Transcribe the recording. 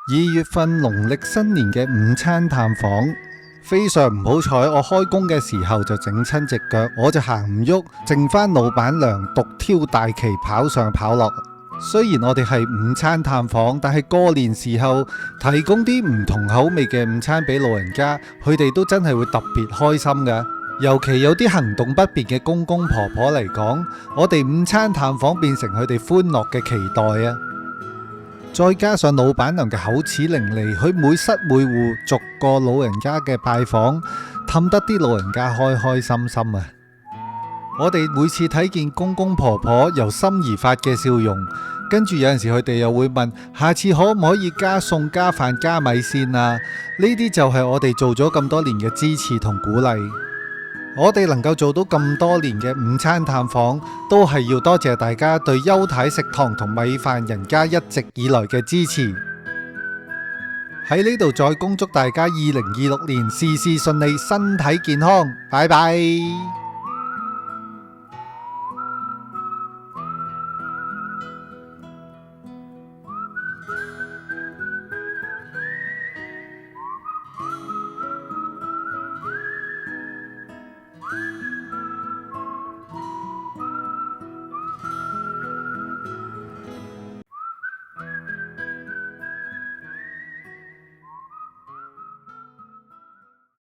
2月份農曆新年嘅午餐探訪，非常唔好彩，我開工嘅時候就整親隻腳，我就行唔喐，剩翻老闆娘獨挑大旗跑上跑落。雖然我哋係午餐探訪，但係過年時候提供啲唔同口味嘅午餐俾老人家，佢哋都真係會特別開心㗎。尤其有啲行動不便嘅公公婆婆嚟講，我哋午餐探訪變成佢哋歡樂嘅期待啊！再加上老闆娘嘅口齒伶俐，佢每室每戶逐個老人家嘅拜訪，氹得啲老人家開開心心啊！我哋每次睇見公公婆婆由心而發嘅笑容，跟住有陣時佢哋又會問：下次可唔可以加餸加飯加米線啊？呢啲就係我哋做咗咁多年嘅支持同鼓勵。我哋能夠做到咁多年嘅午餐探訪，都係要多謝大家對邱太食堂同米飯人家一直以來嘅支持。喺呢度再恭祝大家2026年事事順利，身體健康。拜拜。